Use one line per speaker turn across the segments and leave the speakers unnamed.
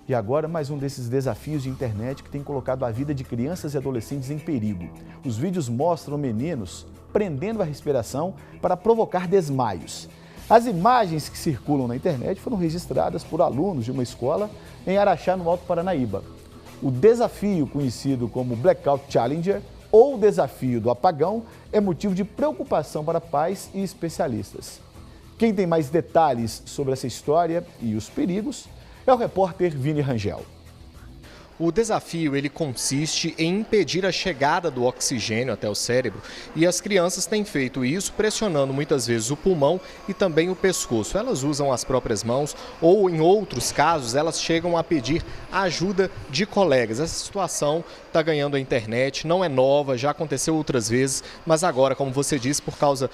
E agora, mais um desses desafios de internet que tem colocado a vida de crianças e adolescentes em perigo. Os vídeos mostram meninos prendendo a respiração para provocar desmaios. As imagens que circulam na internet foram registradas por alunos de uma escola em Araxá, no Alto Paranaíba. O desafio, conhecido como Blackout Challenger, ou desafio do apagão, é motivo de preocupação para pais e especialistas. Quem tem mais detalhes sobre essa história e os perigos é o repórter Vini Rangel.
O desafio ele consiste em impedir a chegada do oxigênio até o cérebro e as crianças têm feito isso pressionando muitas vezes o pulmão e também o pescoço. Elas usam as próprias mãos ou, em outros casos, elas chegam a pedir a ajuda de colegas. Essa situação está ganhando a internet, não é nova, já aconteceu outras vezes, mas agora, como você disse, por causa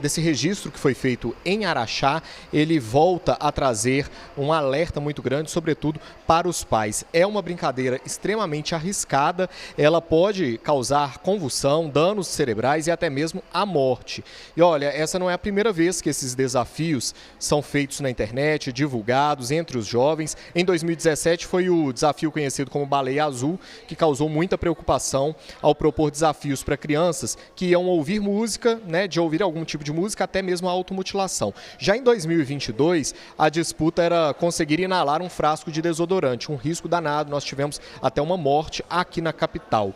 desse registro que foi feito em Araxá, ele volta a trazer um alerta muito grande, sobretudo para os pais. É uma brincadeira extremamente arriscada, ela pode causar convulsão, danos cerebrais e até mesmo a morte. E olha, essa não é a primeira vez que esses desafios são feitos na internet, divulgados entre os jovens. Em 2017 foi o desafio conhecido como Baleia Azul, que causou muita preocupação ao propor desafios para crianças que iam ouvir música, de ouvir algum tipo de música, até mesmo a automutilação. Já em 2022, a disputa era conseguir inalar um frasco de desodorante, um risco danado. Nós tivemos até uma morte aqui na capital.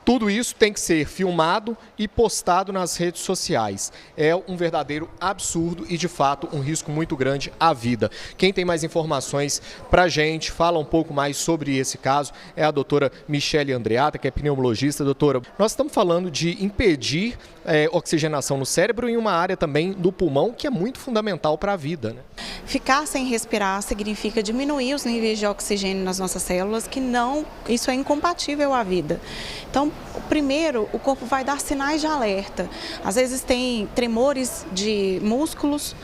Tudo isso tem que ser filmado e postado nas redes sociais. É um verdadeiro absurdo e, de fato, um risco muito grande à vida. Quem tem mais informações para a gente, fala um pouco mais sobre esse caso, é a doutora Michele Andreata, que é pneumologista. Doutora, nós estamos falando de impedir oxigenação no cérebro em uma área também do pulmão que é muito fundamental para a vida, né?
Ficar sem respirar significa diminuir os níveis de oxigênio nas nossas células, isso é incompatível à vida. Então, primeiro, o corpo vai dar sinais de alerta. Às vezes tem tremores de músculos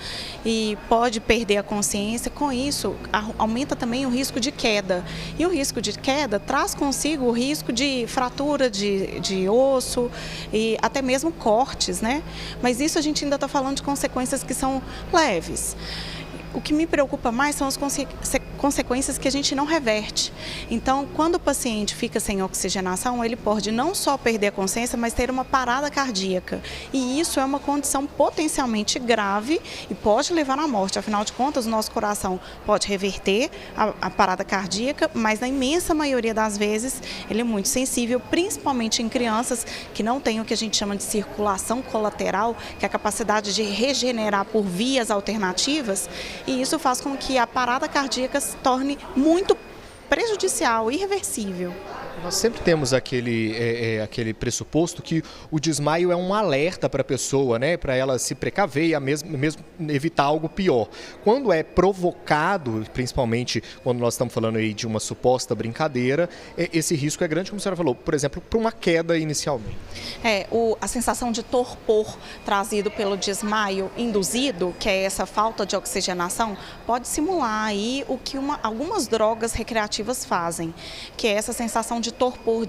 e pode perder a consciência. Com isso, aumenta também o risco de queda. E o risco de queda traz consigo o risco de fratura de osso e até mesmo cortes, né? Mas isso a gente ainda está falando de consequências que são leves. O que me preocupa mais são as consequências que a gente não reverte. Então, quando o paciente fica sem oxigenação, ele pode não só perder a consciência, mas ter uma parada cardíaca. E isso é uma condição potencialmente grave e pode levar à morte. Afinal de contas, o nosso coração pode reverter a parada cardíaca, mas na imensa maioria das vezes ele é muito sensível, principalmente em crianças que não têm o que a gente chama de circulação colateral, que é a capacidade de regenerar por vias alternativas. E isso faz com que a parada cardíaca se torne muito prejudicial, irreversível.
Nós sempre temos aquele pressuposto que o desmaio é um alerta para a pessoa, para ela se precaver e mesmo evitar algo pior. Quando é provocado, principalmente quando nós estamos falando aí de uma suposta brincadeira, esse risco é grande, como a senhora falou, por exemplo, para uma queda inicialmente.
A sensação de torpor trazido pelo desmaio induzido, que é essa falta de oxigenação, pode simular aí o que algumas drogas recreativas fazem, que é essa sensação de torpor,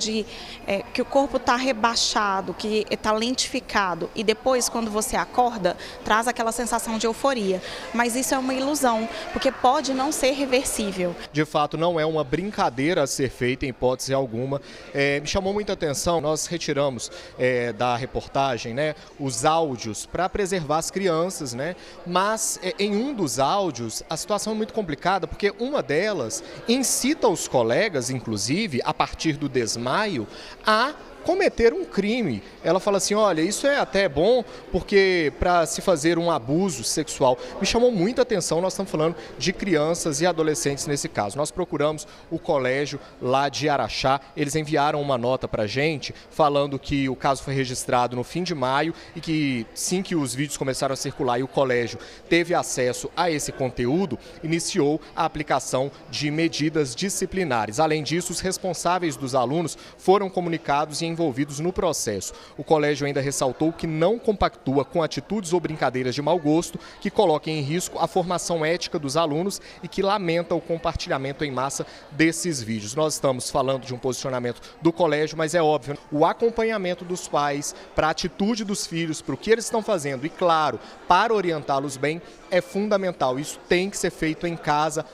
que o corpo está rebaixado, que está lentificado e depois, quando você acorda, traz aquela sensação de euforia. Mas isso é uma ilusão, porque pode não ser reversível.
De fato, não é uma brincadeira a ser feita em hipótese alguma. Me chamou muita atenção, nós retiramos da reportagem os áudios para preservar as crianças, mas em um dos áudios a situação é muito complicada, porque uma delas incita os colegas, inclusive, a partir do desmaio, a cometer um crime. Ela fala assim, olha, isso é até bom porque para se fazer um abuso sexual. Me chamou muita atenção, nós estamos falando de crianças e adolescentes nesse caso. Nós procuramos o colégio lá de Araxá, eles enviaram uma nota para a gente falando que o caso foi registrado no fim de maio e que sim que os vídeos começaram a circular e o colégio teve acesso a esse conteúdo, iniciou a aplicação de medidas disciplinares. Além disso, os responsáveis dos alunos foram comunicados e envolvidos no processo. O colégio ainda ressaltou que não compactua com atitudes ou brincadeiras de mau gosto que coloquem em risco a formação ética dos alunos e que lamenta o compartilhamento em massa desses vídeos. Nós estamos falando de um posicionamento do colégio, mas é óbvio, o acompanhamento dos pais para a atitude dos filhos, para o que eles estão fazendo e, claro, para orientá-los bem, é fundamental. Isso tem que ser feito em casa,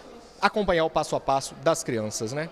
acompanhar o passo a passo das crianças, né?